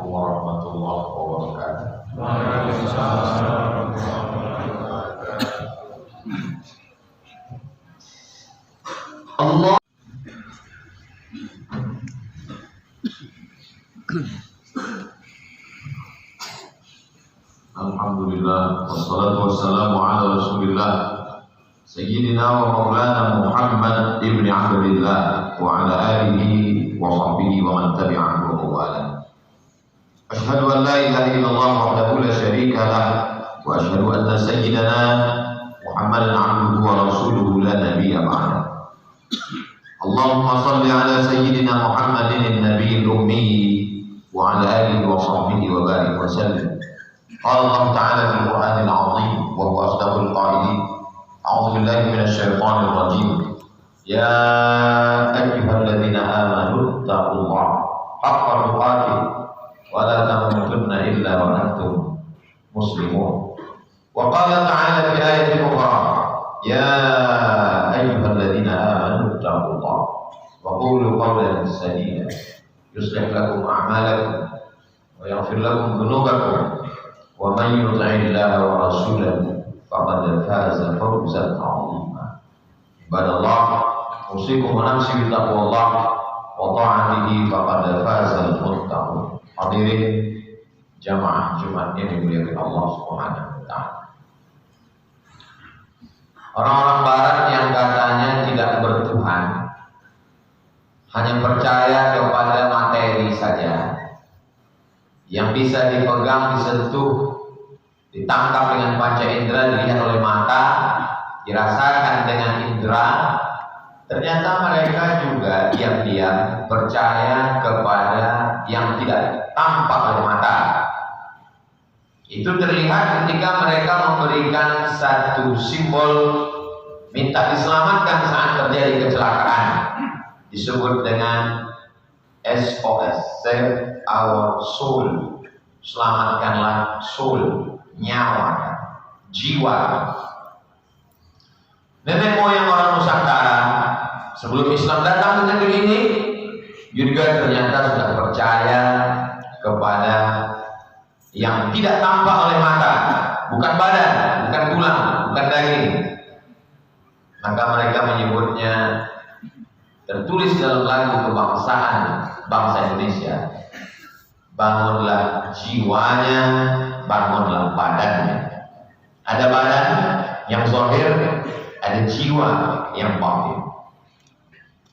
warahmatullahi wabarakatuh. Waalaikumsalam warahmatullahi wabarakatuh. Allah Alhamdulillah wassalatu wassalamu ala Rasulillah Sayyidina wa Maulana Muhammad ibn Abdillah wa ala alihi wa sahbihi wa man tabi'ahu wa wala. Asyhadu an la ilaha illallah wahdahu la syarika lah wa asyhadu anna sayyidana Muhammadan abduhu wa rasuluhu la nabiyya ba'da. Allahumma salli ala sayyidina Muhammadin an-nabiyil ummi wa ala alihi wa sahbihi wa barik wa sallim. Qala Allah ta'ala fil Qur'anil 'azim wa huwa asdaqul qa'ilin. A'udzu billahi minasy syaithanir rajim. Ya ayyuhalladzina amanu taqullaha haqqa tuqatih wa la tamutunna illa wa antum muslimun. Wa qala ta'ala fi ayatin ukhra. Ya ayyuhalladzina amanu taqullaha wa qulu qawlan sadida yuslih lakum a'malakum wa yaghfir lakum dhunubakum wa man yuti'illaha wa rasulahu faqad faza fawzan 'azima. Ibadallah, usikum wa nafsi bi taqwallah wa ta'atihi faqad faza al-muttaqun. Hadirin jamaah Jumat yang dimuliakan Allah Subhanahu wa taala. Orang-orang barat yang katanya tidak bertuhan, hanya percaya kepada materi saja, yang bisa dipegang, disentuh, ditangkap dengan panca indera, dilihat oleh mata, dirasakan dengan indera. Ternyata mereka juga diam-diam percaya kepada yang tidak tampak oleh mata. Itu terlihat ketika mereka memberikan satu simbol minta diselamatkan saat terjadi kecelakaan, disebut dengan SOS, Save Our Soul, selamatkanlah soul, nyawa, jiwa. Nenek moyang orang Nusantara sebelum Islam datang ke negeri ini juga ternyata sudah percaya kepada yang tidak tampak oleh mata, bukan badan, bukan tulang, bukan daging. Maka mereka menyebutnya, tertulis dalam lagu kebangsaan bangsa Indonesia, bangunlah jiwanya, bangunlah badannya. Ada badan yang zahir, ada jiwa yang batin.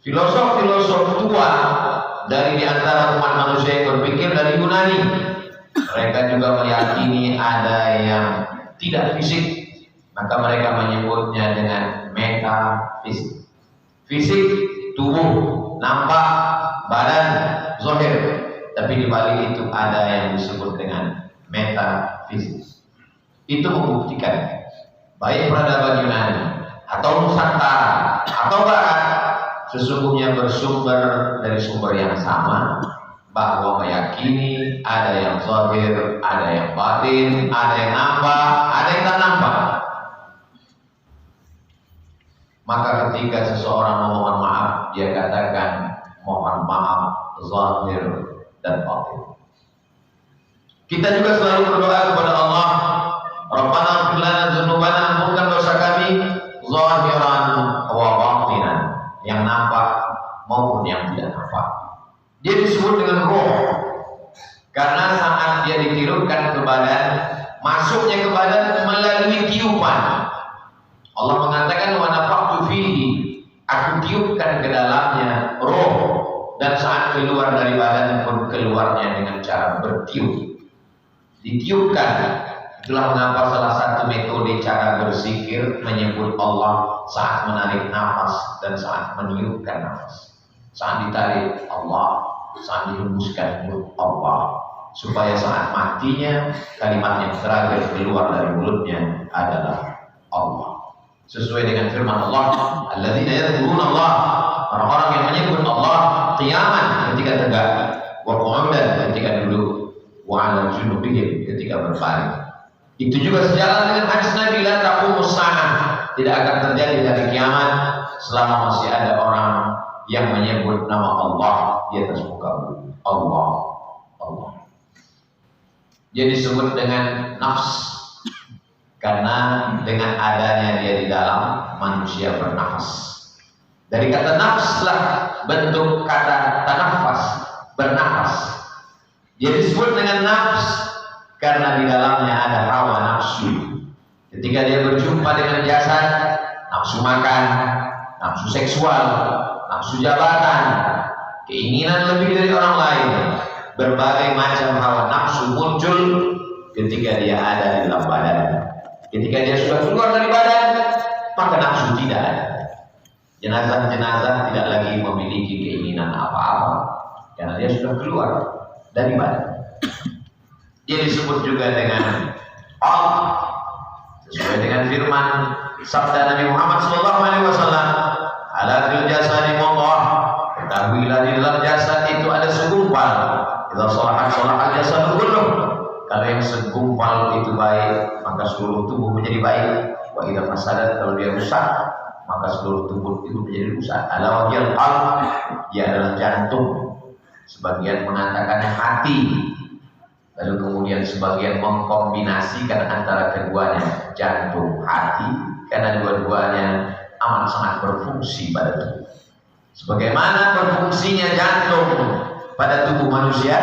Filosof-filosof tua dari antara umat manusia yang berpikir dari Yunani, mereka juga meyakini ada yang tidak fisik, maka mereka menyebutnya dengan metafisik. Fisik, tubuh, nampak, badan, zahir. Tapi di balik itu ada yang disebut dengan metafisik. Itu membuktikan baik peradaban Yunani atau Nusantara atau Barat sesungguhnya bersumber dari sumber yang sama, bahwa meyakini ada yang zahir, ada yang batin, ada yang nampak, ada yang tak nampak. Maka ketika seseorang memohon maaf, dia katakan mohon maaf zahir dan batin. Kita juga selalu berdoa kepada Allah, Rabbana ighfir lana dzunubana, ampunkan dosa kami zahiran wa batinan, yang nampak maupun yang tidak nampak. Dia disebut dengan roh karena saat dia ditiupkan ke badan, masuknya ke badan melalui tiupan. Allah mengatakan wa nafakhtu fihi, aku tiupkan ke dalamnya roh, dan saat keluar dari badan pun keluarnya dengan cara bertiup, ditiupkan. Itulah mengapa salah satu metode cara berzikir menyebut Allah saat menarik nafas dan saat meniupkan nafas. Saat ditarik Allah, saat dihembuskan mulut Allah, supaya saat matinya kalimat yang terakhir keluar dari mulutnya adalah Allah. Sesuai dengan firman Allah, alladzina yadhkuruna Allah, orang-orang yang menyebut Allah qiyaman ketika tegak, wa qu'udan ketika duduk, wa 'ala junubihim ketika berbaring. Itu juga sejalan dengan hadis Nabi, la taqumus saa'ah, tidak akan terjadi dari kiamat selama masih ada orang yang menyebut nama Allah di atas muka bumi. Allah, Allah. Dia disebut dengan nafs karena dengan adanya dia di dalam manusia bernafas. Dari kata nafs lah bentuk kata tanafas, bernafas. Dia disebut dengan nafs karena di dalamnya ada hawa nafsu. Ketika dia berjumpa dengan jasad, nafsu makan, nafsu seksual, nafsu jabatan, keinginan lebih dari orang lain, berbagai macam hawa nafsu muncul ketika dia ada di dalam badan. Ketika dia sudah keluar dari badan, maka nafsu tidak ada. Jenazah-jenazah tidak lagi memiliki keinginan apa-apa karena dia sudah keluar dari badan. Dia disebut juga dengan Allah, sesuai dengan firman sabda Nabi Muhammad SAW, ala fil jasadi mudghah, ketahuilah di dalam jasad itu ada segumpal. Idza salahat salahal jasadu kulluh. Kalau yang segumpal itu baik, maka seluruh tubuh menjadi baik. Wa idza fasadat, kalau dia rusak, maka seluruh tubuh itu menjadi rusak. Ala wajhil qalb, dia adalah jantung. Sebagian mengatakan hati, lalu kemudian sebagian mengkombinasikan antara keduanya, jantung, hati, karena dua-duanya amat sangat berfungsi pada tubuh. Sebagaimana berfungsinya jantung pada tubuh manusia,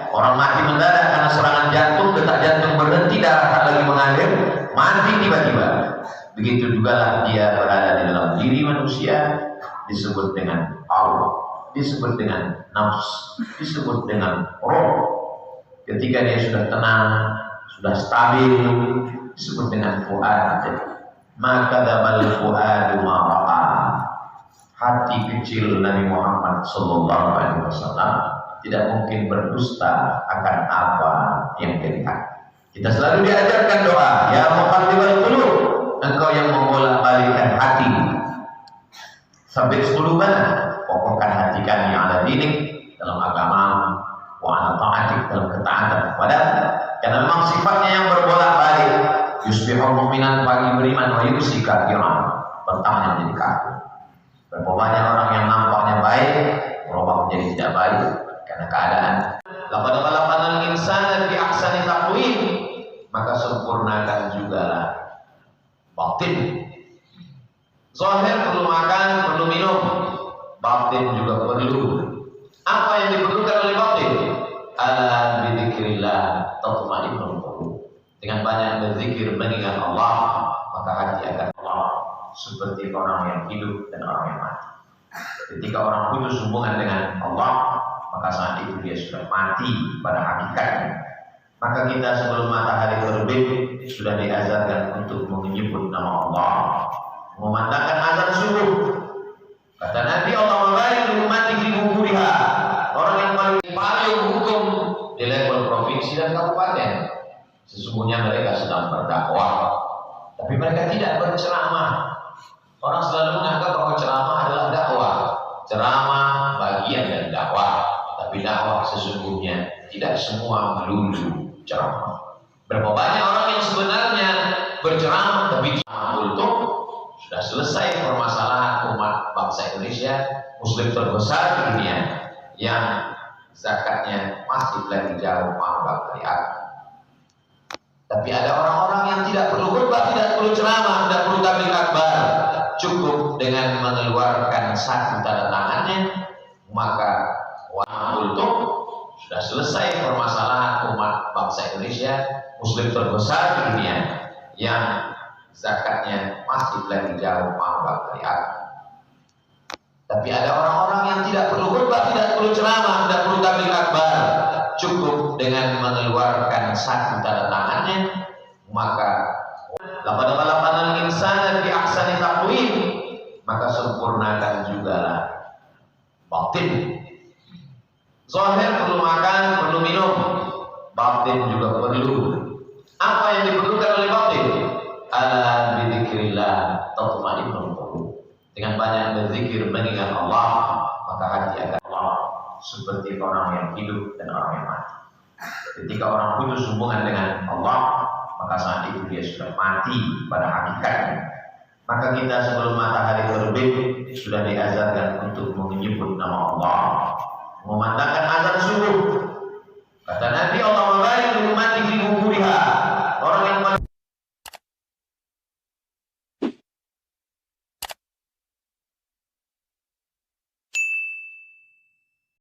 orang mati mendadak karena serangan jantung, detak jantung berhenti, darah tak lagi mengalir, mati tiba-tiba. Begitu juga lah dia berada di dalam diri manusia, disebut dengan Allah, disebut dengan nafs, disebut dengan roh. Ketika dia sudah tenang, sudah stabil, disebut dengan fuad. Maka dabal fuadu ma ra'a. Hati kecil Nabi Muhammad SAW tidak mungkin berdusta akan apa yang dia lihat. Kita selalu diajarkan doa, ya muqallibal qulub, engkau yang membolak-balikkan hati. Sabit qulubana, kokohkan hati kami ala dinik, dalam agama, wa ala ta'atik, dalam ketaatan kepada, karena memang sifatnya yang berbolak-balik. Yusbihul mu'minan, pagi beriman, wa yumsi kafiran, petangnya menjadi kafir. Berapa banyak orang yang nampaknya baik, berubah menjadi tidak baik karena keadaan. Laqad khalaqnal insana fi ahsani taqwim, maka sempurnakan jugalah batin. Zahir perlu makan, perlu minum, batin juga perlu. Apa yang diperlukan oleh batin? Ala bidzikrillah tatma'innul qulub. Dengan banyak berzikir, mengingat Allah, maka hati akan Allah, seperti orang yang hidup dan orang yang mati. Ketika orang putus hubungan dengan Allah, maka saat itu dia sudah mati pada hakikatnya. Maka kita sebelum matahari terbit sudah diazankan untuk menyebut nama Allah, memandangkan azan subuh. Kata Nabi, Allah membarik umat di kuburiha, orang yang paling hukum di level provinsi dan kabupaten. Sesungguhnya mereka sedang berdakwah, tapi mereka tidak berceramah. Orang selalu menganggap bahwa ceramah adalah dakwah. Ceramah bagian dari dakwah, tapi dakwah sesungguhnya tidak semua melulu ceramah. Berapa banyak orang yang sebenarnya berceramah, tapi untuk sudah selesai permasalahan umat bangsa Indonesia, Muslim terbesar di dunia, yang zakatnya masih lagi jauh mambang dari aku. Tapi ada orang-orang yang tidak perlu khutbah, tidak perlu ceramah, tidak perlu tabligh akbar, cukup dengan mengeluarkan satu tanda tangannya, maka untuk sudah selesai permasalahan umat bangsa Indonesia, Muslim terbesar di dunia, yang zakatnya masih lagi jauh mambang dari aku. Tapi ada orang-orang yang tidak perlu khutbah, tidak perlu ceramah, tidak perlu tabligh akbar, cukup dengan mengeluarkan satu tanda tangannya, maka laqad khalaqnal insana fi ahsani taqwim, maka sempurnakan jugalah batin. Zahir perlu makan, perlu minum, batin juga perlu. Apa yang diperlukan oleh batin? Ala bidzikrillah tatma'innul qulub. Dengan banyak berzikir, mengingat Allah, maka hati akan Allah, seperti orang yang hidup dan orang yang mati. Ketika orang putus hubungan dengan Allah, maka saat itu dia sudah mati pada hakikatnya. Maka kita sebelum matahari terbit sudah diazankan untuk menyebut nama Allah, memandangkan azan subuh. Kata